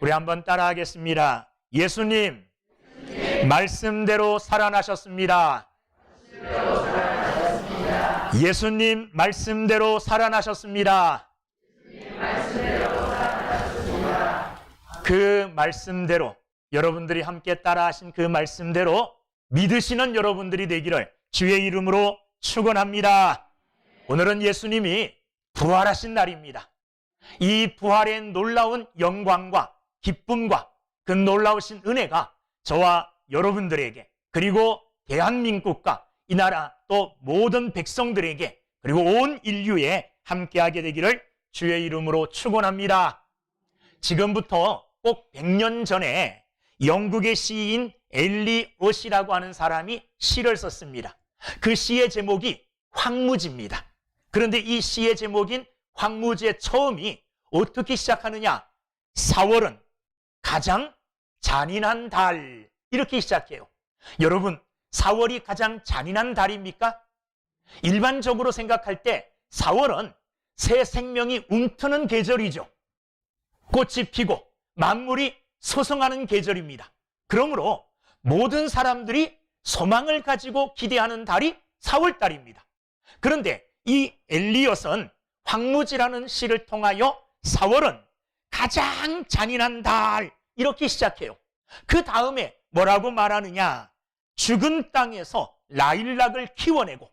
우리 한번 따라하겠습니다. 예수님, 말씀대로 살아나셨습니다. 예수님, 말씀대로 살아나셨습니다. 그 말씀대로, 여러분들이 함께 따라하신 그 말씀대로 믿으시는 여러분들이 되기를 주의 이름으로 축원합니다. 오늘은 예수님이 부활하신 날입니다. 이 부활의 놀라운 영광과 기쁨과 그 놀라우신 은혜가 저와 여러분들에게, 그리고 대한민국과 이 나라 또 모든 백성들에게, 그리고 온 인류에 함께하게 되기를 주의 이름으로 축원합니다. 지금부터 꼭 100년 전에 영국의 시인 엘리엇이라고 하는 사람이 시를 썼습니다. 그 시의 제목이 황무지입니다. 그런데 이 시의 제목인 황무지의 처음이 어떻게 시작하느냐? 4월은 가장 잔인한 달, 이렇게 시작해요. 여러분, 4월이 가장 잔인한 달입니까? 일반적으로 생각할 때 4월은 새 생명이 움트는 계절이죠. 꽃이 피고 만물이 소성하는 계절입니다. 그러므로 모든 사람들이 소망을 가지고 기대하는 달이 4월달입니다. 그런데 이 엘리엇은 황무지라는 시를 통하여 4월은 가장 잔인한 달, 이렇게 시작해요. 그 다음에 뭐라고 말하느냐? 죽은 땅에서 라일락을 키워내고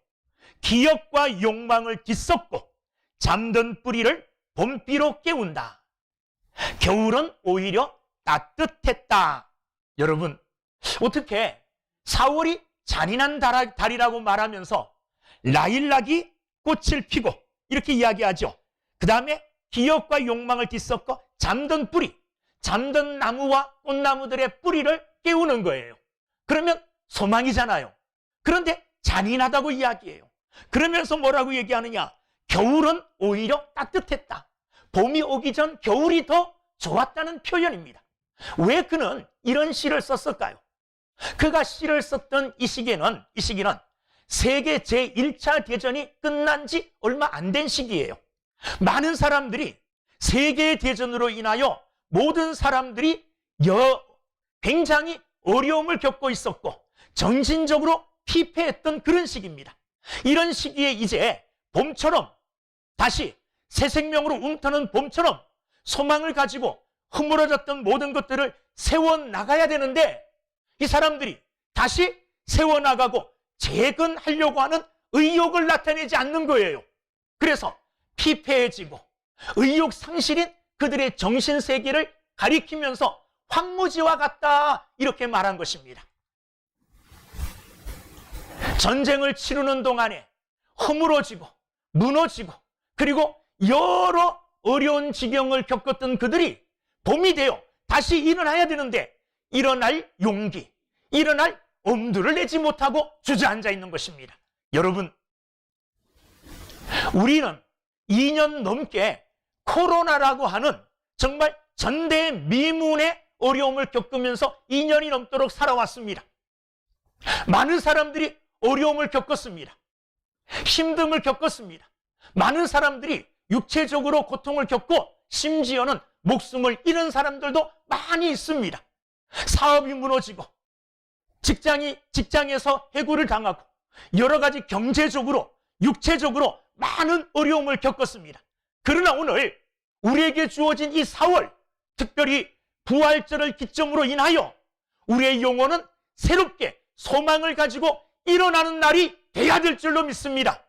기억과 욕망을 뒤섞고 잠든 뿌리를 봄비로 깨운다. 겨울은 오히려 따뜻했다. 여러분, 어떻게 4월이 잔인한 달이라고 말하면서 라일락이 꽃을 피고 이렇게 이야기하죠. 그 다음에 기억과 욕망을 뒤섞어 잠든 뿌리, 잠든 나무와 꽃나무들의 뿌리를 깨우는 거예요. 그러면 소망이잖아요. 그런데 잔인하다고 이야기해요. 그러면서 뭐라고 얘기하느냐? 겨울은 오히려 따뜻했다. 봄이 오기 전 겨울이 더 좋았다는 표현입니다. 왜 그는 이런 시를 썼을까요? 그가 시를 썼던 이 시기는 세계 제1차 대전이 끝난 지 얼마 안 된 시기예요. 많은 사람들이 세계대전으로 인하여 모든 사람들이 굉장히 어려움을 겪고 있었고 정신적으로 피폐했던 그런 시기입니다. 이런 시기에 이제 봄처럼 다시 새 생명으로 움트는 봄처럼 소망을 가지고 허물어졌던 모든 것들을 세워나가야 되는데 이 사람들이 다시 세워나가고 재건하려고 하는 의욕을 나타내지 않는 거예요. 그래서 피폐해지고 의욕 상실인 그들의 정신세계를 가리키면서 황무지와 같다, 이렇게 말한 것입니다. 전쟁을 치르는 동안에 허물어지고 무너지고 그리고 여러 어려운 지경을 겪었던 그들이 봄이 되어 다시 일어나야 되는데 일어날 용기, 일어날 엄두를 내지 못하고 주저앉아 있는 것입니다. 여러분, 우리는 2년 넘게 코로나라고 하는 정말 전대미문의 어려움을 겪으면서 2년이 넘도록 살아왔습니다. 많은 사람들이 어려움을 겪었습니다. 힘듦을 겪었습니다. 많은 사람들이 육체적으로 고통을 겪고 심지어는 목숨을 잃은 사람들도 많이 있습니다. 사업이 무너지고 직장에서 해고를 당하고 여러 가지 경제적으로 육체적으로 많은 어려움을 겪었습니다. 그러나 오늘 우리에게 주어진 이 4월, 특별히 부활절을 기점으로 인하여 우리의 영혼은 새롭게 소망을 가지고 일어나는 날이 돼야 될 줄로 믿습니다.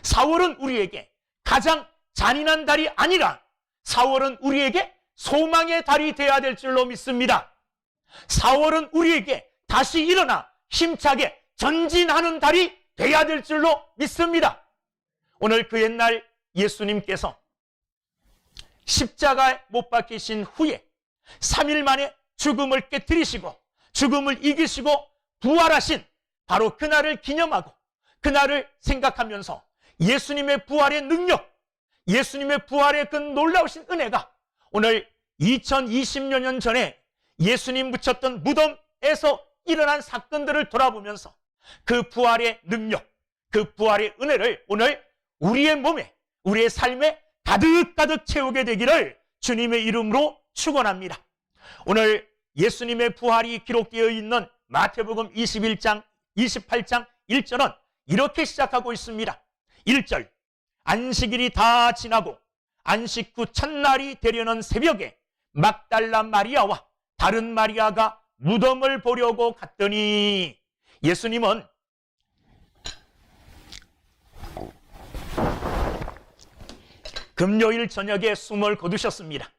4월은 우리에게 가장 잔인한 달이 아니라 4월은 우리에게 소망의 달이 돼야 될 줄로 믿습니다. 4월은 우리에게 다시 일어나 힘차게 전진하는 달이 돼야 될 줄로 믿습니다. 오늘 그 옛날 예수님께서 십자가에 못 박히신 후에 3일 만에 죽음을 깨뜨리시고 죽음을 이기시고 부활하신 바로 그날을 기념하고 그날을 생각하면서 예수님의 부활의 능력, 예수님의 부활의 그 놀라우신 은혜가 오늘 2020여 년 전에 예수님 묻혔던 무덤에서 일어난 사건들을 돌아보면서 그 부활의 능력, 그 부활의 은혜를 오늘 우리의 몸에, 우리의 삶에 가득가득 채우게 되기를 주님의 이름으로 축원합니다. 오늘 예수님의 부활이 기록되어 있는 마태복음 28장 1절은 이렇게 시작하고 있습니다. 1절, 안식일이 다 지나고 안식 후 첫날이 되려는 새벽에 막달라 마리아와 다른 마리아가 무덤을 보려고 갔더니, 예수님은 금요일 저녁에 숨을 거두셨습니다.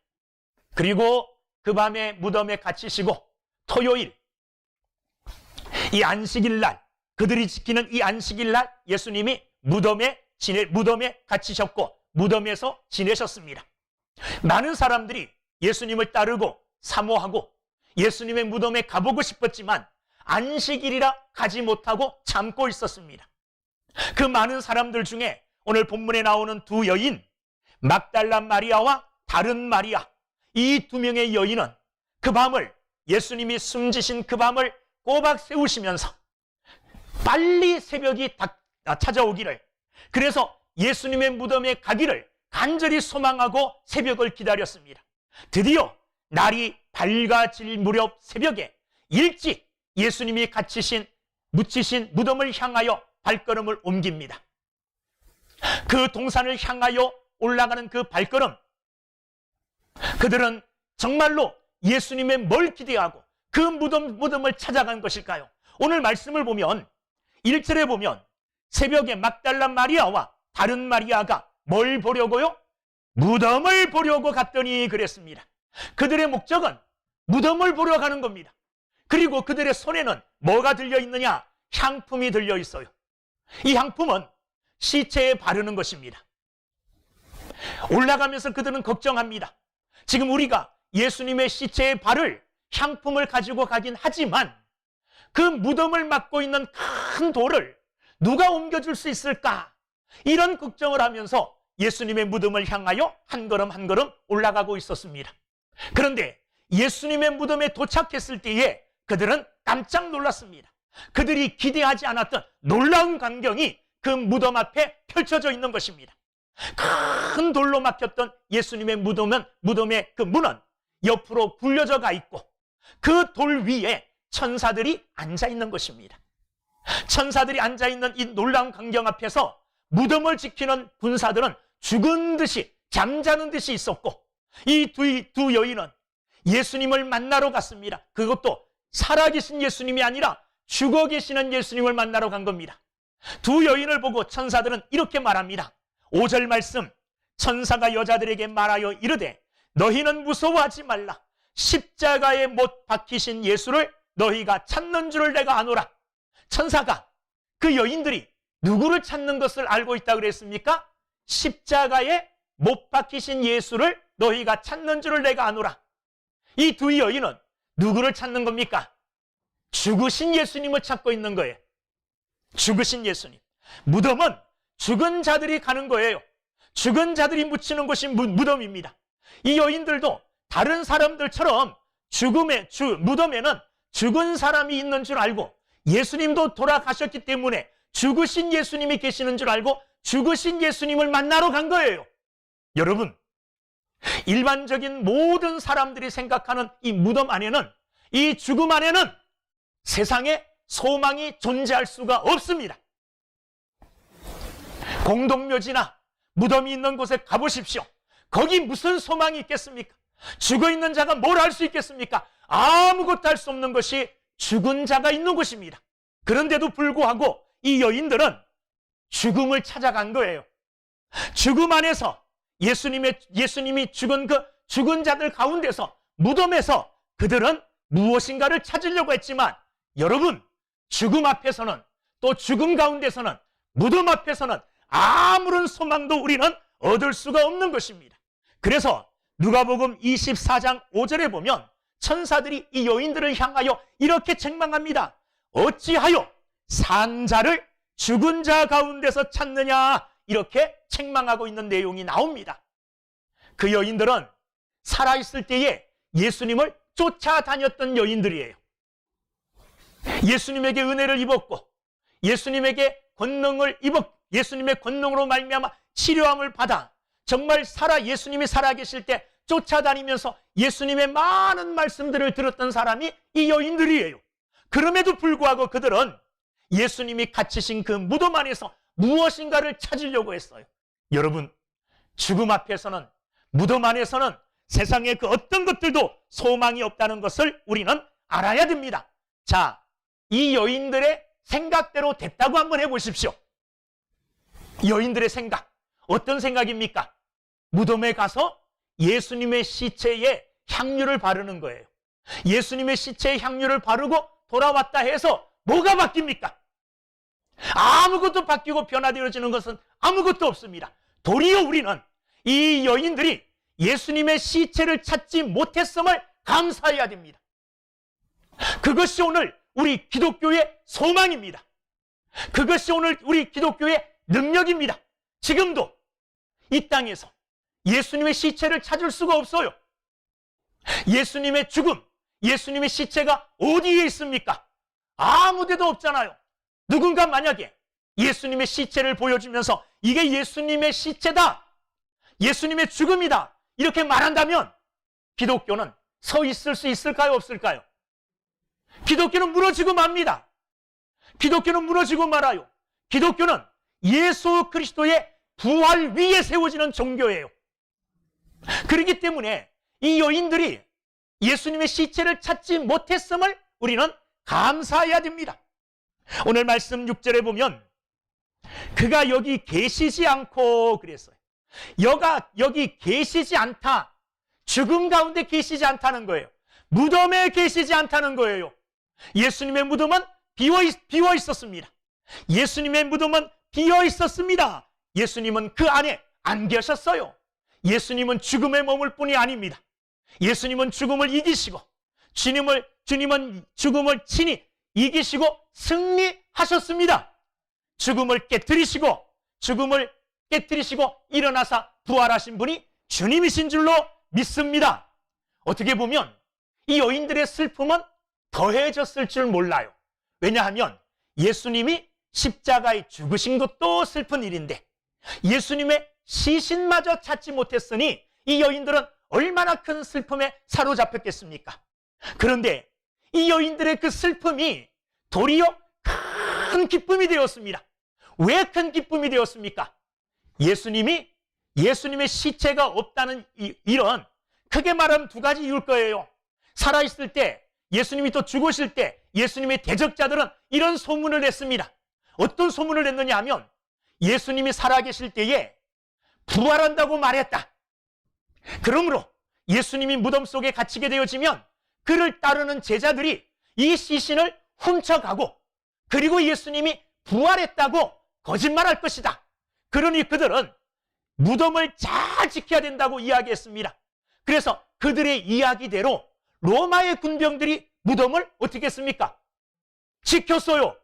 그리고 그 밤에 무덤에 갇히시고 토요일, 이 안식일 날, 그들이 지키는 이 안식일 날 예수님이 무덤에 갇히셨고 무덤에서 지내셨습니다. 많은 사람들이 예수님을 따르고 사모하고 예수님의 무덤에 가보고 싶었지만 안식일이라 가지 못하고 참고 있었습니다. 그 많은 사람들 중에 오늘 본문에 나오는 두 여인, 막달라 마리아와 다른 마리아, 이 두 명의 여인은 그 밤을, 예수님이 숨지신 그 밤을 꼬박 세우시면서 빨리 새벽이 찾아오기를, 그래서 예수님의 무덤에 가기를 간절히 소망하고 새벽을 기다렸습니다. 드디어 날이 밝아질 무렵 새벽에 일찍 예수님이 묻히신 무덤을 향하여 발걸음을 옮깁니다. 그 동산을 향하여 올라가는 그 발걸음, 그들은 정말로 예수님의 뭘 기대하고 그 무덤을 찾아간 것일까요? 오늘 말씀을 보면 1절에 보면 새벽에 막달라 마리아와 다른 마리아가 뭘 보려고요? 무덤을 보려고 갔더니 그랬습니다. 그들의 목적은 무덤을 보러 가는 겁니다. 그리고 그들의 손에는 뭐가 들려 있느냐? 향품이 들려 있어요. 이 향품은 시체에 바르는 것입니다. 올라가면서 그들은 걱정합니다. 지금 우리가 예수님의 시체에 바를 향품을 가지고 가긴 하지만 그 무덤을 막고 있는 큰 돌을 누가 옮겨줄 수 있을까? 이런 걱정을 하면서 예수님의 무덤을 향하여 한 걸음 한 걸음 올라가고 있었습니다. 그런데 예수님의 무덤에 도착했을 때에 그들은 깜짝 놀랐습니다. 그들이 기대하지 않았던 놀라운 광경이 그 무덤 앞에 펼쳐져 있는 것입니다. 큰 돌로 막혔던 예수님의 무덤의 그 문은 옆으로 굴려져 가 있고 그 돌 위에 천사들이 앉아 있는 것입니다. 천사들이 앉아 있는 이 놀라운 광경 앞에서 무덤을 지키는 군사들은 죽은 듯이, 잠자는 듯이 있었고, 이 두 여인은 예수님을 만나러 갔습니다. 그것도 살아계신 예수님이 아니라 죽어 계시는 예수님을 만나러 간 겁니다. 두 여인을 보고 천사들은 이렇게 말합니다. 5절 말씀, 천사가 여자들에게 말하여 이르되 너희는 무서워하지 말라. 십자가에 못 박히신 예수를 너희가 찾는 줄을 내가 아노라. 천사가, 그 여인들이 누구를 찾는 것을 알고 있다고 그랬습니까? 십자가에 못 박히신 예수를 너희가 찾는 줄을 내가 아노라. 이 두 여인은 누구를 찾는 겁니까? 죽으신 예수님을 찾고 있는 거예요. 죽으신 예수님. 무덤은 죽은 자들이 가는 거예요. 죽은 자들이 묻히는 곳이 무덤입니다. 이 여인들도 다른 사람들처럼 무덤에는 죽은 사람이 있는 줄 알고 예수님도 돌아가셨기 때문에 죽으신 예수님이 계시는 줄 알고 죽으신 예수님을 만나러 간 거예요. 여러분, 일반적인 모든 사람들이 생각하는 이 무덤 안에는, 이 죽음 안에는 세상에 소망이 존재할 수가 없습니다. 공동묘지나 무덤이 있는 곳에 가보십시오. 거기 무슨 소망이 있겠습니까? 죽어있는 자가 뭘 할 수 있겠습니까? 아무것도 할 수 없는 것이 죽은 자가 있는 곳입니다. 그런데도 불구하고 이 여인들은 죽음을 찾아간 거예요. 죽음 안에서 예수님이 죽은 그 죽은 자들 가운데서, 무덤에서 그들은 무엇인가를 찾으려고 했지만, 여러분, 죽음 앞에서는, 또 죽음 가운데서는, 무덤 앞에서는 아무런 소망도 우리는 얻을 수가 없는 것입니다. 그래서 누가복음 24장 5절에 보면 천사들이 이 여인들을 향하여 이렇게 책망합니다. 어찌하여 산 자를 죽은 자 가운데서 찾느냐, 이렇게 책망하고 있는 내용이 나옵니다. 그 여인들은 살아있을 때에 예수님을 쫓아다녔던 여인들이에요. 예수님에게 은혜를 입었고 예수님의 권능으로 말미암아 치료함을 받아 정말 예수님이 살아계실 때 쫓아다니면서 예수님의 많은 말씀들을 들었던 사람이 이 여인들이에요. 그럼에도 불구하고 그들은 예수님이 갇히신 그 무덤 안에서 무엇인가를 찾으려고 했어요. 여러분, 죽음 앞에서는, 무덤 안에서는 세상의 그 어떤 것들도 소망이 없다는 것을 우리는 알아야 됩니다. 자, 이 여인들의 생각대로 됐다고 한번 해보십시오. 여인들의 생각, 어떤 생각입니까? 무덤에 가서 예수님의 시체에 향유를 바르는 거예요. 예수님의 시체에 향유를 바르고 돌아왔다 해서 뭐가 바뀝니까? 아무것도 바뀌고 변화되어지는 것은 아무것도 없습니다. 도리어 우리는 이 여인들이 예수님의 시체를 찾지 못했음을 감사해야 됩니다. 그것이 오늘 우리 기독교의 소망입니다. 그것이 오늘 우리 기독교의 능력입니다. 지금도 이 땅에서 예수님의 시체를 찾을 수가 없어요. 예수님의 죽음, 예수님의 시체가 어디에 있습니까? 아무 데도 없잖아요. 누군가 만약에 예수님의 시체를 보여주면서 이게 예수님의 시체다, 예수님의 죽음이다, 이렇게 말한다면 기독교는 서 있을 수 있을까요? 없을까요? 기독교는 무너지고 맙니다. 기독교는 무너지고 말아요. 기독교는 예수 그리스도의 부활 위에 세워지는 종교예요. 그렇기 때문에 이 여인들이 예수님의 시체를 찾지 못했음을 우리는 감사해야 됩니다. 오늘 말씀 6절에 보면 그가 여기 계시지 않고 그랬어요. 여기 계시지 않다. 죽음 가운데 계시지 않다는 거예요. 무덤에 계시지 않다는 거예요. 예수님의 무덤은 비워 있었습니다. 예수님의 무덤은 비어 있었습니다. 예수님은 그 안에 안 계셨어요. 예수님은 죽음에 머물 뿐이 아닙니다. 예수님은 죽음을 이기시고 주님은 죽음을 친히 이기시고 승리하셨습니다. 죽음을 깨뜨리시고 일어나사 부활하신 분이 주님이신 줄로 믿습니다. 어떻게 보면 이 여인들의 슬픔은 더해졌을 줄 몰라요. 왜냐하면 예수님이 십자가에 죽으신 것도 슬픈 일인데 예수님의 시신마저 찾지 못했으니 이 여인들은 얼마나 큰 슬픔에 사로잡혔겠습니까? 그런데 이 여인들의 그 슬픔이 도리어 큰 기쁨이 되었습니다. 왜 큰 기쁨이 되었습니까? 예수님의 시체가 없다는 이런, 크게 말하면 두 가지 이유일 거예요. 살아있을 때, 예수님이 또 죽으실 때 예수님의 대적자들은 이런 소문을 냈습니다. 어떤 소문을 냈느냐 하면 예수님이 살아계실 때에 부활한다고 말했다. 그러므로 예수님이 무덤 속에 갇히게 되어지면 그를 따르는 제자들이 이 시신을 훔쳐가고 그리고 예수님이 부활했다고 거짓말할 것이다. 그러니 그들은 무덤을 잘 지켜야 된다고 이야기했습니다. 그래서 그들의 이야기대로 로마의 군병들이 무덤을 어떻게 했습니까? 지켰어요.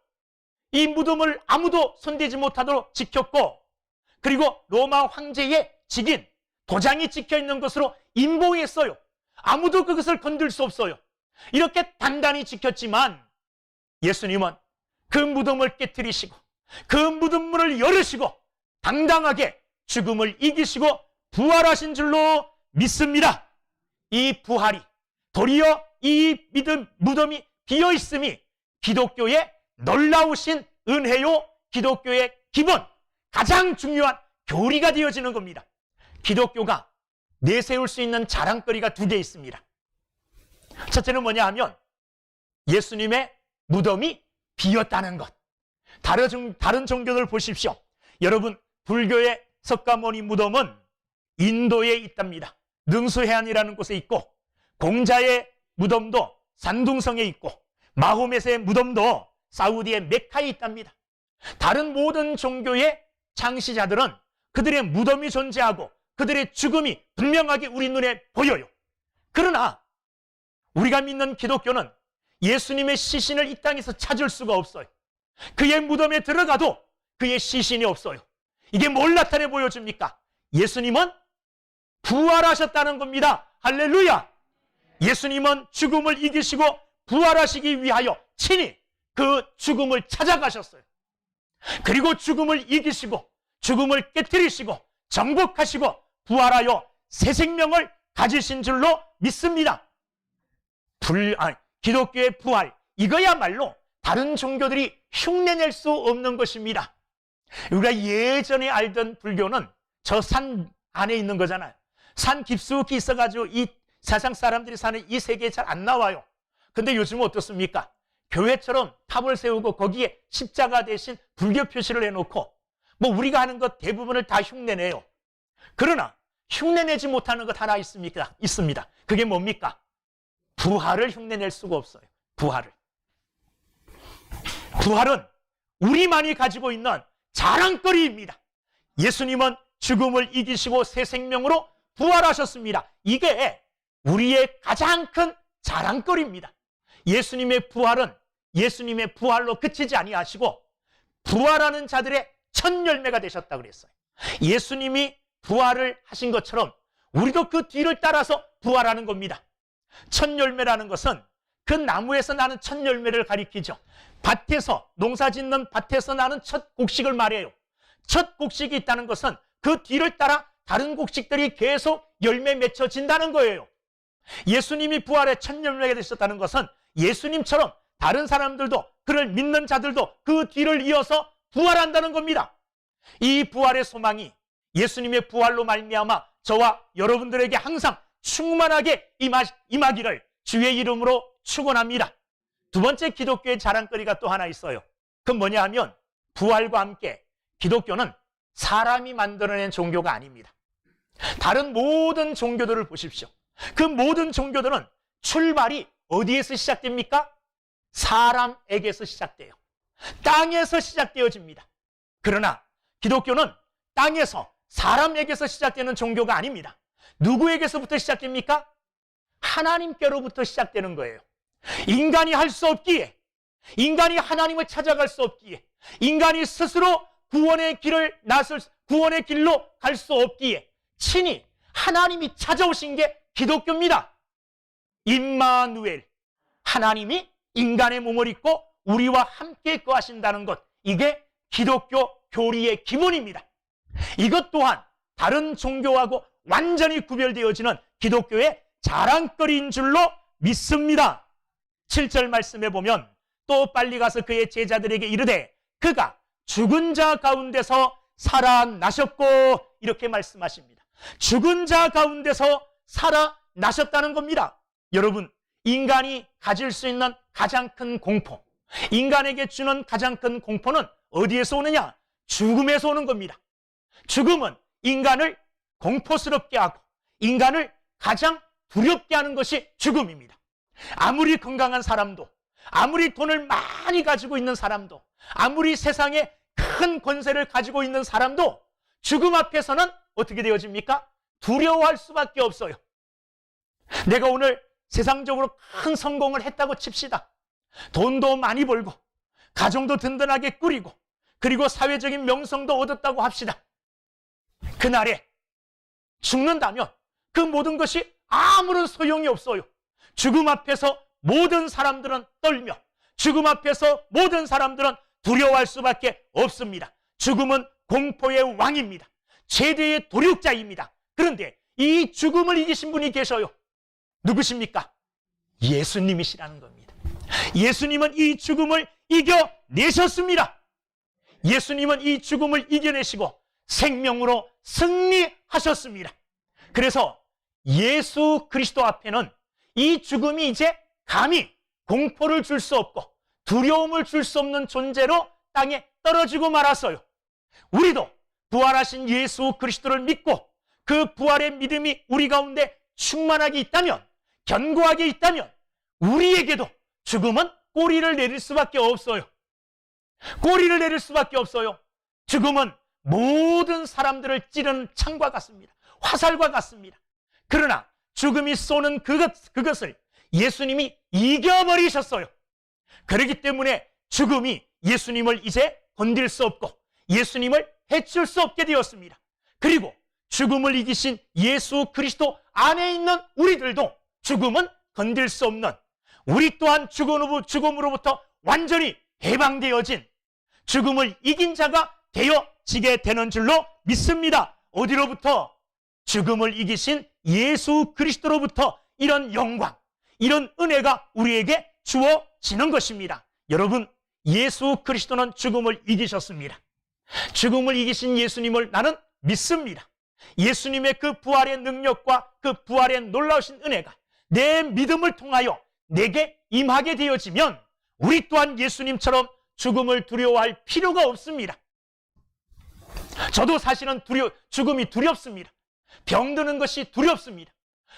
이 무덤을 아무도 손대지 못하도록 지켰고, 그리고 로마 황제의 직인 도장이 찍혀있는 것으로 임봉했어요. 아무도 그것을 건들 수 없어요. 이렇게 단단히 지켰지만 예수님은 그 무덤을 깨뜨리시고 그 무덤문을 열으시고 당당하게 죽음을 이기시고 부활하신 줄로 믿습니다. 이 부활이, 도리어 이 무덤이 비어있음이 기독교의 놀라우신 은혜요, 기독교의 기본, 가장 중요한 교리가 되어지는 겁니다. 기독교가 내세울 수 있는 자랑거리가 두 개 있습니다. 첫째는 뭐냐 하면 예수님의 무덤이 비었다는 것. 다른 종교들 보십시오. 여러분, 불교의 석가모니 무덤은 인도에 있답니다. 능수해안이라는 곳에 있고, 공자의 무덤도 산둥성에 있고, 마호멧의 무덤도 사우디의 메카에 있답니다. 다른 모든 종교의 창시자들은 그들의 무덤이 존재하고 그들의 죽음이 분명하게 우리 눈에 보여요. 그러나 우리가 믿는 기독교는 예수님의 시신을 이 땅에서 찾을 수가 없어요. 그의 무덤에 들어가도 그의 시신이 없어요. 이게 뭘 나타내 보여줍니까? 예수님은 부활하셨다는 겁니다. 할렐루야! 예수님은 죽음을 이기시고 부활하시기 위하여 친히 그 죽음을 찾아가셨어요. 그리고 죽음을 이기시고 죽음을 깨뜨리시고 정복하시고 부활하여 새 생명을 가지신 줄로 믿습니다. 기독교의 부활, 이거야말로 다른 종교들이 흉내낼 수 없는 것입니다. 우리가 예전에 알던 불교는 저 산 안에 있는 거잖아요. 산 깊숙이 있어가지고 이 세상 사람들이 사는 이 세계에 잘 안 나와요. 근데 요즘은 어떻습니까? 교회처럼 탑을 세우고 거기에 십자가 대신 불교 표시를 해놓고 뭐 우리가 하는 것 대부분을 다 흉내내요. 그러나 흉내내지 못하는 것 하나 있습니다. 그게 뭡니까? 부활을 흉내낼 수가 없어요. 부활은 우리만이 가지고 있는 자랑거리입니다. 예수님은 죽음을 이기시고 새 생명으로 부활하셨습니다. 이게 우리의 가장 큰 자랑거리입니다. 예수님의 부활은 예수님의 부활로 그치지 아니하시고 부활하는 자들의 첫 열매가 되셨다 그랬어요. 예수님이 부활을 하신 것처럼 우리도 그 뒤를 따라서 부활하는 겁니다. 첫 열매라는 것은 그 나무에서 나는 첫 열매를 가리키죠. 밭에서, 농사 짓는 밭에서 나는 첫 곡식을 말해요. 첫 곡식이 있다는 것은 그 뒤를 따라 다른 곡식들이 계속 열매 맺혀진다는 거예요. 예수님이 부활의 첫 열매가 되셨다는 것은 예수님처럼 다른 사람들도, 그를 믿는 자들도 그 뒤를 이어서 부활한다는 겁니다. 이 부활의 소망이 예수님의 부활로 말미암아 저와 여러분들에게 항상 충만하게 임하기를 주의 이름으로 축원합니다. 두 번째 기독교의 자랑거리가 또 하나 있어요. 그건 뭐냐 하면 부활과 함께 기독교는 사람이 만들어낸 종교가 아닙니다. 다른 모든 종교들을 보십시오. 그 모든 종교들은 출발이 어디에서 시작됩니까? 사람에게서 시작돼요. 땅에서 시작되어집니다. 그러나 기독교는 땅에서 사람에게서 시작되는 종교가 아닙니다. 누구에게서부터 시작됩니까? 하나님께로부터 시작되는 거예요. 인간이 할 수 없기에, 인간이 하나님을 찾아갈 수 없기에, 인간이 스스로 구원의 길로 갈 수 없기에 친히 하나님이 찾아오신 게 기독교입니다. 임마누엘, 하나님이 인간의 몸을 입고 우리와 함께 거하신다는 것, 이게 기독교 교리의 기본입니다. 이것 또한 다른 종교하고 완전히 구별되어지는 기독교의 자랑거리인 줄로 믿습니다. 7절 말씀에 보면 또 빨리 가서 그의 제자들에게 이르되 그가 죽은 자 가운데서 살아나셨고, 이렇게 말씀하십니다. 죽은 자 가운데서 살아나셨다는 겁니다. 여러분, 인간이 가질 수 있는 가장 큰 공포, 인간에게 주는 가장 큰 공포는 어디에서 오느냐? 죽음에서 오는 겁니다. 죽음은 인간을 공포스럽게 하고 인간을 가장 두렵게 하는 것이 죽음입니다. 아무리 건강한 사람도, 아무리 돈을 많이 가지고 있는 사람도, 아무리 세상에 큰 권세를 가지고 있는 사람도 죽음 앞에서는 어떻게 되어집니까? 두려워할 수밖에 없어요. 내가 오늘 세상적으로 큰 성공을 했다고 칩시다. 돈도 많이 벌고 가정도 든든하게 꾸리고 그리고 사회적인 명성도 얻었다고 합시다. 그날에 죽는다면 그 모든 것이 아무런 소용이 없어요. 죽음 앞에서 모든 사람들은 떨며 죽음 앞에서 모든 사람들은 두려워할 수밖에 없습니다. 죽음은 공포의 왕입니다. 최대의 도륙자입니다. 그런데 이 죽음을 이기신 분이 계셔요. 누구십니까? 예수님이시라는 겁니다. 예수님은 이 죽음을 이겨내셨습니다. 예수님은 이 죽음을 이겨내시고 생명으로 승리하셨습니다. 그래서 예수 그리스도 앞에는 이 죽음이 이제 감히 공포를 줄 수 없고 두려움을 줄 수 없는 존재로 땅에 떨어지고 말았어요. 우리도 부활하신 예수 그리스도를 믿고 그 부활의 믿음이 우리 가운데 충만하게 있다면, 견고하게 있다면 우리에게도 죽음은 꼬리를 내릴 수밖에 없어요. 꼬리를 내릴 수밖에 없어요. 죽음은 모든 사람들을 찌르는 창과 같습니다. 화살과 같습니다. 그러나 죽음이 쏘는 그것을 예수님이 이겨버리셨어요. 그렇기 때문에 죽음이 예수님을 이제 건들 수 없고 예수님을 해칠 수 없게 되었습니다. 그리고 죽음을 이기신 예수 그리스도 안에 있는 우리들도 죽음은 건들 수 없는, 우리 또한 죽음으로부터 완전히 해방되어진 죽음을 이긴 자가 되어지게 되는 줄로 믿습니다. 어디로부터? 죽음을 이기신 예수 그리스도로부터 이런 영광, 이런 은혜가 우리에게 주어지는 것입니다. 여러분, 예수 그리스도는 죽음을 이기셨습니다. 죽음을 이기신 예수님을 나는 믿습니다. 예수님의 그 부활의 능력과 그 부활의 놀라우신 은혜가 내 믿음을 통하여 내게 임하게 되어지면 우리 또한 예수님처럼 죽음을 두려워할 필요가 없습니다. 저도 사실은 죽음이 두렵습니다. 병드는 것이 두렵습니다.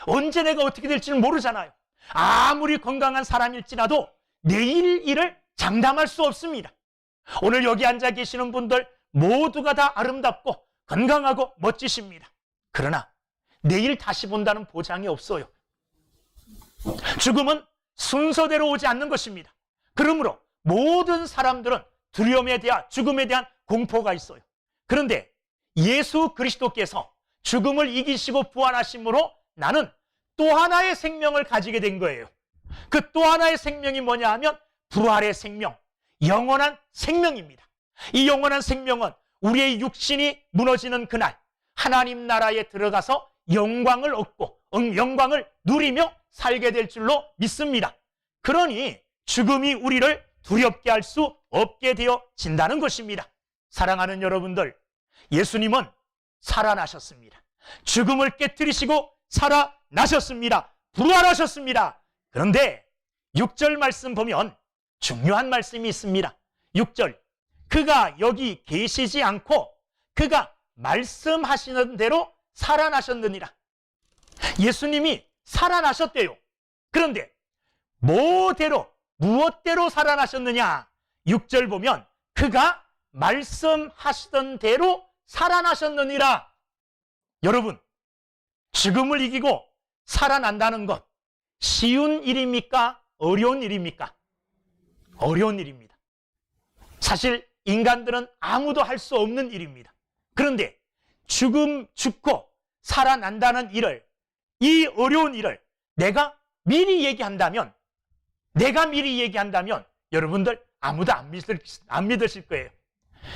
언제 내가 어떻게 될지는 모르잖아요. 아무리 건강한 사람일지라도 내일 일을 장담할 수 없습니다. 오늘 여기 앉아 계시는 분들 모두가 다 아름답고 건강하고 멋지십니다. 그러나 내일 다시 본다는 보장이 없어요. 죽음은 순서대로 오지 않는 것입니다. 그러므로 모든 사람들은 두려움에 대한, 죽음에 대한 공포가 있어요. 그런데 예수 그리스도께서 죽음을 이기시고 부활하심으로 나는 또 하나의 생명을 가지게 된 거예요. 그 또 하나의 생명이 뭐냐 하면 부활의 생명, 영원한 생명입니다. 이 영원한 생명은 우리의 육신이 무너지는 그날 하나님 나라에 들어가서 영광을 얻고 영광을 누리며 살게 될 줄로 믿습니다. 그러니 죽음이 우리를 두렵게 할 수 없게 되어진다는 것입니다. 사랑하는 여러분들, 예수님은 살아나셨습니다. 죽음을 깨뜨리시고 살아나셨습니다. 부활하셨습니다. 그런데 6절 말씀 보면 중요한 말씀이 있습니다. 6절, 그가 여기 계시지 않고 그가 말씀하시는 대로 살아나셨느니라. 예수님이 살아나셨대요. 그런데 무엇대로 살아나셨느냐? 6절 보면 그가 말씀하시던 대로 살아나셨느니라. 여러분, 죽음을 이기고 살아난다는 것 쉬운 일입니까? 어려운 일입니까? 어려운 일입니다. 사실 인간들은 아무도 할 수 없는 일입니다. 그런데 죽고 살아난다는 일을, 이 어려운 일을 내가 미리 얘기한다면 여러분들 아무도 안 믿으실 거예요.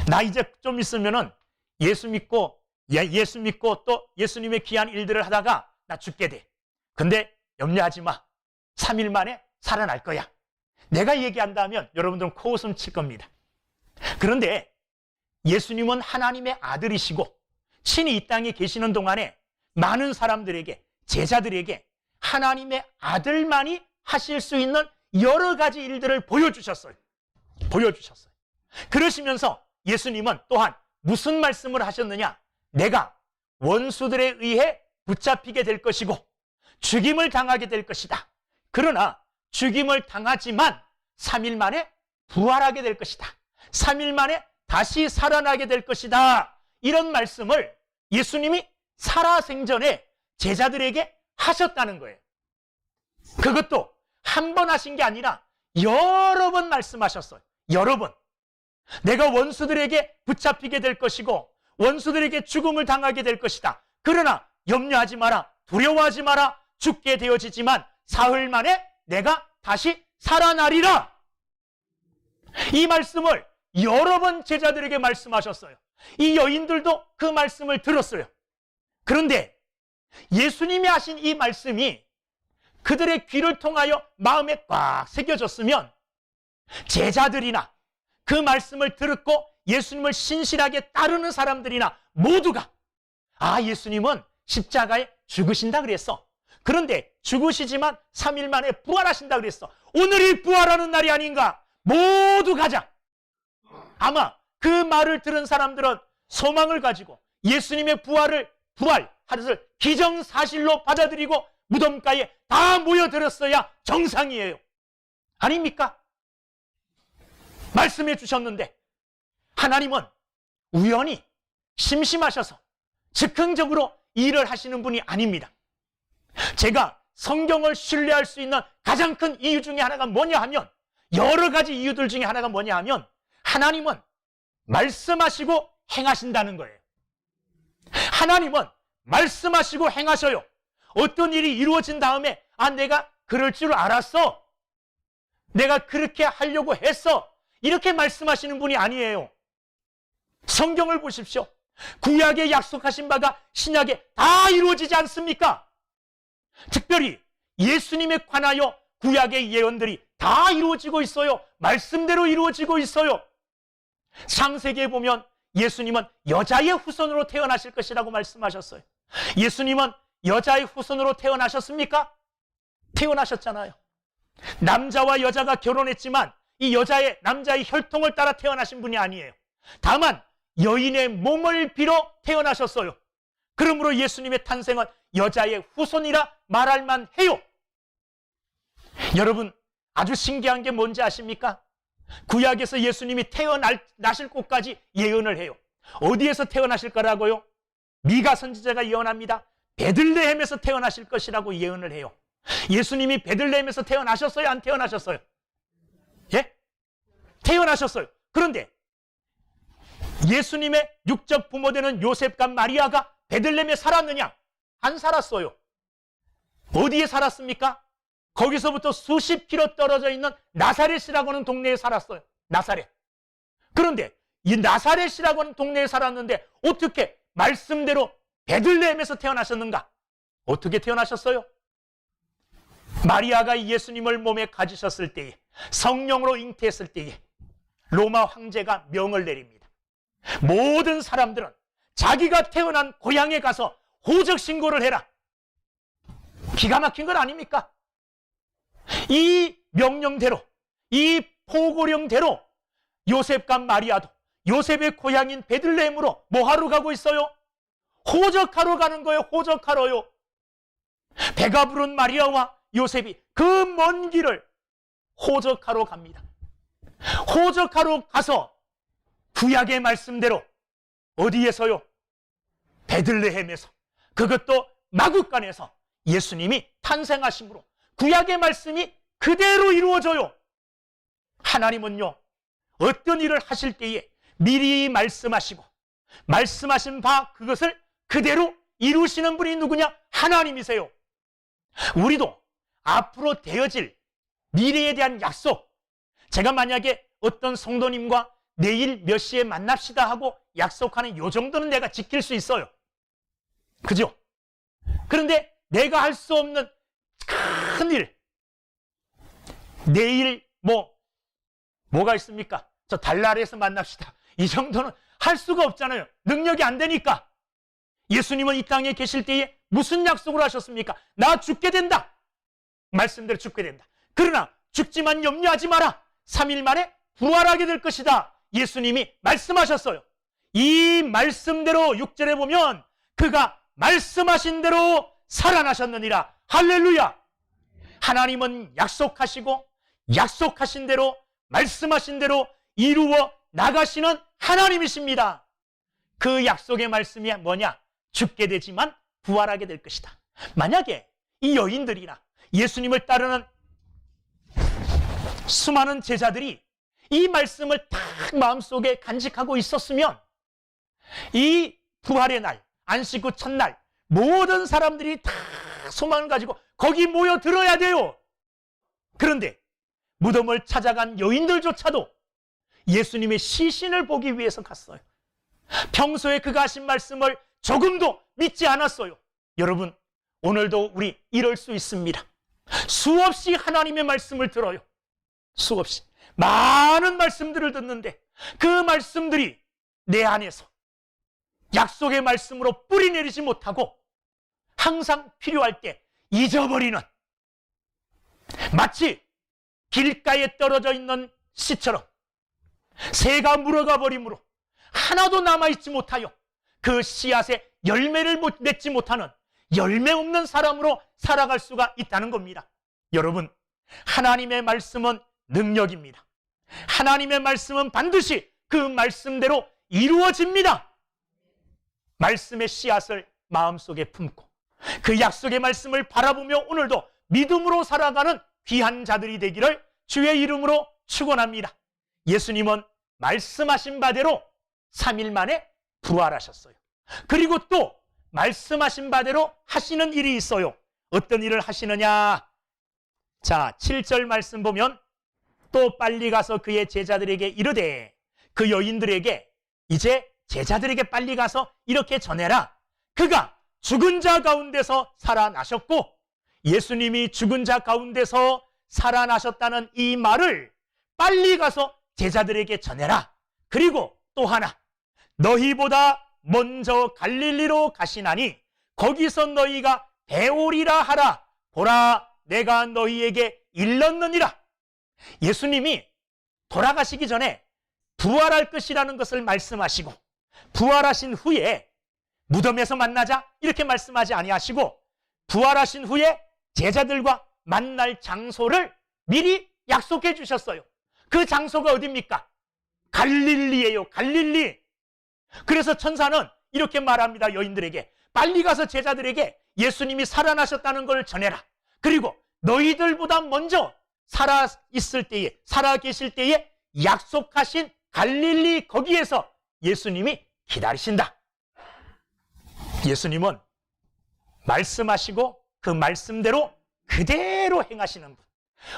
나 이제 좀 있으면은 예수 믿고 또 예수님의 귀한 일들을 하다가 나 죽게 돼. 근데 염려하지 마. 3일 만에 살아날 거야. 내가 얘기한다면 여러분들은 코웃음 칠 겁니다. 그런데 예수님은 하나님의 아들이시고 친히 이 땅에 계시는 동안에 많은 사람들에게, 제자들에게 하나님의 아들만이 하실 수 있는 여러 가지 일들을 보여주셨어요. 그러시면서 예수님은 또한 무슨 말씀을 하셨느냐? 내가 원수들에 의해 붙잡히게 될 것이고 죽임을 당하게 될 것이다. 그러나 죽임을 당하지만 3일 만에 부활하게 될 것이다. 3일 만에 다시 살아나게 될 것이다. 이런 말씀을 예수님이 살아생전에 제자들에게 하셨다는 거예요. 그것도 한 번 하신 게 아니라 여러 번 말씀하셨어요. 여러 번. 내가 원수들에게 붙잡히게 될 것이고 원수들에게 죽음을 당하게 될 것이다. 그러나 염려하지 마라. 두려워하지 마라. 죽게 되어지지만 사흘 만에 내가 다시 살아나리라. 이 말씀을 여러 번 제자들에게 말씀하셨어요. 이 여인들도 그 말씀을 들었어요. 그런데 예수님이 하신 이 말씀이 그들의 귀를 통하여 마음에 꽉 새겨졌으면 제자들이나 그 말씀을 듣고 예수님을 신실하게 따르는 사람들이나 모두가 예수님은 십자가에 죽으신다 그랬어. 그런데 죽으시지만 3일 만에 부활하신다 그랬어. 오늘이 부활하는 날이 아닌가? 모두 가자. 아마 그 말을 들은 사람들은 소망을 가지고 예수님의 부활을 기정사실로 받아들이고 무덤가에 다 모여들었어야 정상이에요. 아닙니까? 말씀해 주셨는데 하나님은 우연히 심심하셔서 즉흥적으로 일을 하시는 분이 아닙니다. 제가 성경을 신뢰할 수 있는 가장 큰 이유 중에 하나가 뭐냐 하면, 여러 가지 이유들 중에 하나가 뭐냐 하면 하나님은 말씀하시고 행하신다는 거예요. 하나님은 말씀하시고 행하셔요. 어떤 일이 이루어진 다음에 내가 그럴 줄 알았어. 내가 그렇게 하려고 했어. 이렇게 말씀하시는 분이 아니에요. 성경을 보십시오. 구약에 약속하신 바가 신약에 다 이루어지지 않습니까? 특별히 예수님에 관하여 구약의 예언들이 다 이루어지고 있어요. 말씀대로 이루어지고 있어요. 창세기에 보면 예수님은 여자의 후손으로 태어나실 것이라고 말씀하셨어요. 예수님은 여자의 후손으로 태어나셨습니까? 태어나셨잖아요. 남자와 여자가 결혼했지만 이 남자의 혈통을 따라 태어나신 분이 아니에요. 다만 여인의 몸을 빌어 태어나셨어요. 그러므로 예수님의 탄생은 여자의 후손이라 말할 만해요. 여러분, 아주 신기한 게 뭔지 아십니까? 구약에서 예수님이 태어나실 곳까지 예언을 해요. 어디에서 태어나실 거라고요? 미가 선지자가 예언합니다. 베들레헴에서 태어나실 것이라고 예언을 해요. 예수님이 베들레헴에서 태어나셨어요? 안 태어나셨어요? 예? 태어나셨어요. 그런데 예수님의 육적 부모되는 요셉과 마리아가 베들레헴에 살았느냐? 안 살았어요. 어디에 살았습니까? 거기서부터 수십 킬로 떨어져 있는 나사렛이라고 하는 동네에 살았어요. 나사렛. 그런데 이 나사렛이라고 하는 동네에 살았는데 어떻게 말씀대로 베들레헴에서 태어나셨는가? 어떻게 태어나셨어요? 마리아가 예수님을 몸에 가지셨을 때에, 성령으로 잉태했을 때에 로마 황제가 명을 내립니다. 모든 사람들은 자기가 태어난 고향에 가서 호적 신고를 해라. 기가 막힌 건 아닙니까? 이 명령대로, 이 포고령대로 요셉과 마리아도 요셉의 고향인 베들레헴으로 뭐하러 가고 있어요? 호적하러 가는 거예요. 호적하러요. 배가 부른 마리아와 요셉이 그 먼 길을 호적하러 갑니다. 호적하러 가서 구약의 말씀대로 어디에서요? 베들레헴에서, 그것도 마구간에서 예수님이 탄생하심으로 구약의 말씀이 그대로 이루어져요. 하나님은요, 어떤 일을 하실 때에 미리 말씀하시고 말씀하신 바 그것을 그대로 이루시는 분이 누구냐? 하나님이세요. 우리도 앞으로 되어질 미래에 대한 약속, 제가 만약에 어떤 성도님과 내일 몇 시에 만납시다 하고 약속하는 요 정도는 내가 지킬 수 있어요. 그죠? 그런데 내가 할 수 없는 큰일, 내일 뭐가 있습니까? 저 달나라에서 만납시다, 이 정도는 할 수가 없잖아요. 능력이 안 되니까. 예수님은 이 땅에 계실 때에 무슨 약속을 하셨습니까? 나 죽게 된다. 말씀대로 죽게 된다. 그러나 죽지만 염려하지 마라. 3일 만에 부활하게 될 것이다. 예수님이 말씀하셨어요. 이 말씀대로 6절에 보면 그가 말씀하신 대로 살아나셨느니라. 할렐루야. 하나님은 약속하시고 약속하신 대로 말씀하신 대로 이루어 나가시는 하나님이십니다. 그 약속의 말씀이 뭐냐? 죽게 되지만 부활하게 될 것이다. 만약에 이 여인들이나 예수님을 따르는 수많은 제자들이 이 말씀을 딱 마음속에 간직하고 있었으면 이 부활의 날, 안식 후 첫날 모든 사람들이 다 소망을 가지고 거기 모여들어야 돼요. 그런데 무덤을 찾아간 여인들조차도 예수님의 시신을 보기 위해서 갔어요. 평소에 그가 하신 말씀을 조금도 믿지 않았어요. 여러분, 오늘도 우리 이럴 수 있습니다. 수없이 하나님의 말씀을 들어요. 수없이 많은 말씀들을 듣는데 그 말씀들이 내 안에서 약속의 말씀으로 뿌리 내리지 못하고 항상 필요할 때 잊어버리는, 마치 길가에 떨어져 있는 씨처럼 새가 물어가 버림으로 하나도 남아있지 못하여 그 씨앗에 열매를 맺지 못하는 열매 없는 사람으로 살아갈 수가 있다는 겁니다. 여러분, 하나님의 말씀은 능력입니다. 하나님의 말씀은 반드시 그 말씀대로 이루어집니다. 말씀의 씨앗을 마음속에 품고 그 약속의 말씀을 바라보며 오늘도 믿음으로 살아가는 귀한 자들이 되기를 주의 이름으로 축원합니다. 예수님은 말씀하신 바대로 3일 만에 부활하셨어요. 그리고 또 말씀하신 바대로 하시는 일이 있어요. 어떤 일을 하시느냐? 자, 7절 말씀 보면 또 빨리 가서 그의 제자들에게 이르되, 그 여인들에게 이제 제자들에게 빨리 가서 이렇게 전해라. 그가 죽은 자 가운데서 살아나셨고 예수님이 죽은 자 가운데서 살아나셨다는 이 말을 빨리 가서 제자들에게 전해라. 그리고 또 하나, 너희보다 먼저 갈릴리로 가시나니 거기서 너희가 배우리라 하라. 보라, 내가 너희에게 일렀느니라. 예수님이 돌아가시기 전에 부활할 것이라는 것을 말씀하시고, 부활하신 후에 무덤에서 만나자 이렇게 말씀하지 아니하시고, 부활하신 후에 제자들과 만날 장소를 미리 약속해 주셨어요. 그 장소가 어디입니까? 갈릴리예요. 갈릴리. 그래서 천사는 이렇게 말합니다. 여인들에게, 빨리 가서 제자들에게 예수님이 살아나셨다는 걸 전해라. 그리고 너희들보다 먼저 살아 계실 때에 약속하신 갈릴리, 거기에서 예수님이 기다리신다. 예수님은 말씀하시고 그 말씀대로 그대로 행하시는 분,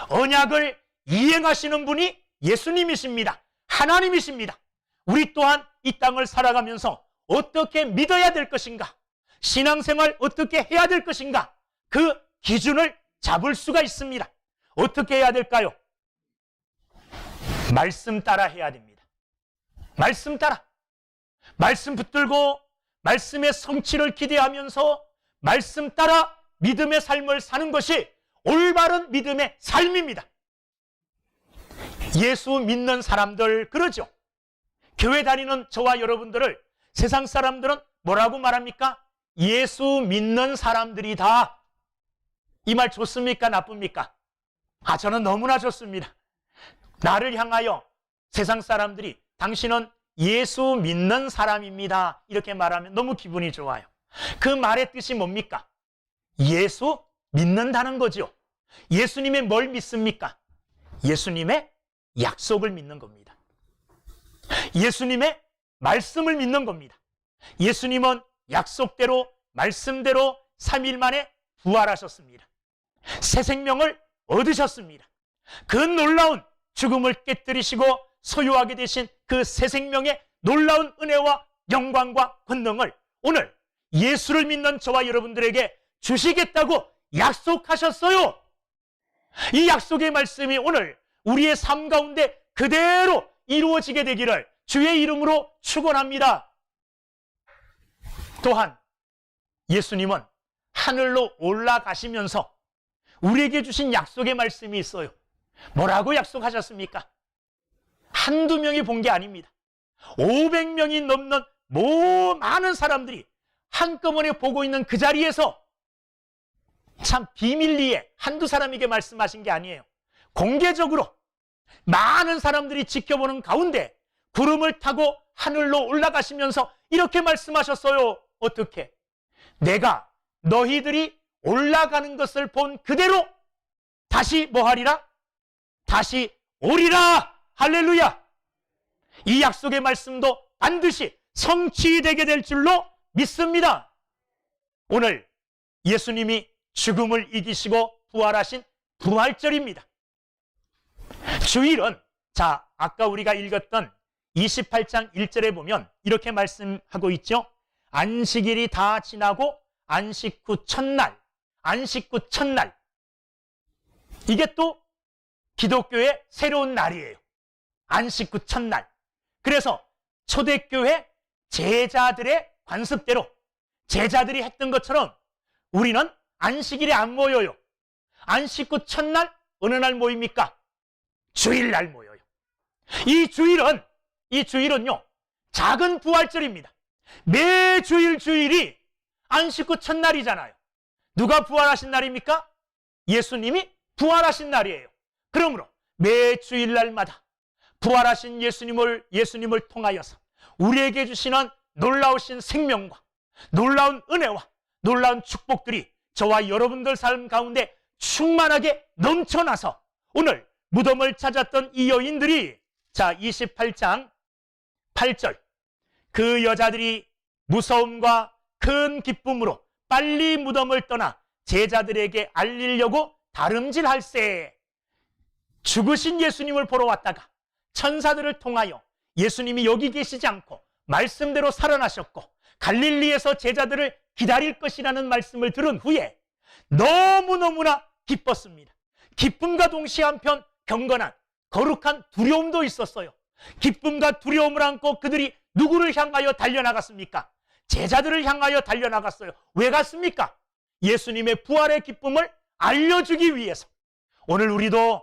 언약을 이행하시는 분이 예수님이십니다. 하나님이십니다. 우리 또한 이 땅을 살아가면서 어떻게 믿어야 될 것인가, 신앙생활 어떻게 해야 될 것인가, 그 기준을 잡을 수가 있습니다. 어떻게 해야 될까요? 말씀 따라 해야 됩니다. 말씀 따라. 말씀 붙들고 말씀의 성취를 기대하면서 말씀 따라 믿음의 삶을 사는 것이 올바른 믿음의 삶입니다. 예수 믿는 사람들, 그러죠? 교회 다니는 저와 여러분들을 세상 사람들은 뭐라고 말합니까? 예수 믿는 사람들이다. 이 말 좋습니까? 나쁩니까? 저는 너무나 좋습니다. 나를 향하여 세상 사람들이 당신은 예수 믿는 사람입니다, 이렇게 말하면 너무 기분이 좋아요. 그 말의 뜻이 뭡니까? 예수 믿는다는 거죠. 예수님의 뭘 믿습니까? 예수님의 약속을 믿는 겁니다. 예수님의 말씀을 믿는 겁니다. 예수님은 약속대로 말씀대로 3일 만에 부활하셨습니다. 새 생명을 얻으셨습니다. 그 놀라운 죽음을 깨뜨리시고 소유하게 되신 그 새 생명의 놀라운 은혜와 영광과 권능을 오늘 예수를 믿는 저와 여러분들에게 주시겠다고 약속하셨어요. 이 약속의 말씀이 오늘 우리의 삶 가운데 그대로 이루어지게 되기를 주의 이름으로 축원합니다. 또한 예수님은 하늘로 올라가시면서 우리에게 주신 약속의 말씀이 있어요. 뭐라고 약속하셨습니까? 한두 명이 본 게 아닙니다. 500명이 넘는 많은 사람들이 한꺼번에 보고 있는 그 자리에서 참 비밀리에 한두 사람에게 말씀하신 게 아니에요. 공개적으로 많은 사람들이 지켜보는 가운데 구름을 타고 하늘로 올라가시면서 이렇게 말씀하셨어요. 어떻게? 내가 너희들이 올라가는 것을 본 그대로 다시 뭐 하리라? 다시 오리라. 할렐루야. 이 약속의 말씀도 반드시 성취되게 될 줄로 믿습니다. 오늘 예수님이 죽음을 이기시고 부활하신 부활절입니다. 주일은, 아까 우리가 읽었던 28장 1절에 보면 이렇게 말씀하고 있죠. 안식일이 다 지나고 안식 후 첫날, 안식 후 첫날. 이게 또 기독교의 새로운 날이에요. 안식 후 첫날. 그래서 초대교회 제자들의 관습대로 제자들이 했던 것처럼 우리는 안식일에 안 모여요. 안식 후 첫날 어느 날 모입니까? 주일날 모여요. 이 주일은요 작은 부활절입니다. 매 주일이 안식 후 첫날이잖아요. 누가 부활하신 날입니까? 예수님이 부활하신 날이에요. 그러므로 매 주일날마다 부활하신 예수님을 통하여서 우리에게 주시는 놀라우신 생명과 놀라운 은혜와 놀라운 축복들이 저와 여러분들 삶 가운데 충만하게 넘쳐나서 오늘 무덤을 찾았던 이 여인들이 28장 8절, 그 여자들이 무서움과 큰 기쁨으로 빨리 무덤을 떠나 제자들에게 알리려고 다름질할세. 죽으신 예수님을 보러 왔다가 천사들을 통하여 예수님이 여기 계시지 않고 말씀대로 살아나셨고 갈릴리에서 제자들을 기다릴 것이라는 말씀을 들은 후에 너무너무나 기뻤습니다. 기쁨과 동시에 한편 경건한 거룩한 두려움도 있었어요. 기쁨과 두려움을 안고 그들이 누구를 향하여 달려나갔습니까? 제자들을 향하여 달려나갔어요. 왜 갔습니까? 예수님의 부활의 기쁨을 알려주기 위해서. 오늘 우리도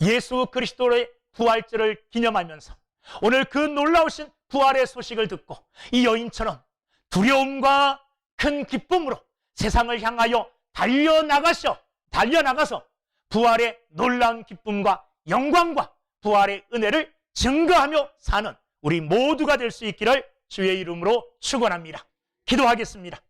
예수 그리스도의 부활절을 기념하면서 오늘 그 놀라우신 부활의 소식을 듣고 이 여인처럼 두려움과 큰 기쁨으로 세상을 향하여 달려나가서 부활의 놀라운 기쁨과 영광과 부활의 은혜를 증거하며 사는 우리 모두가 될 수 있기를 주의 이름으로 축원합니다. 기도하겠습니다.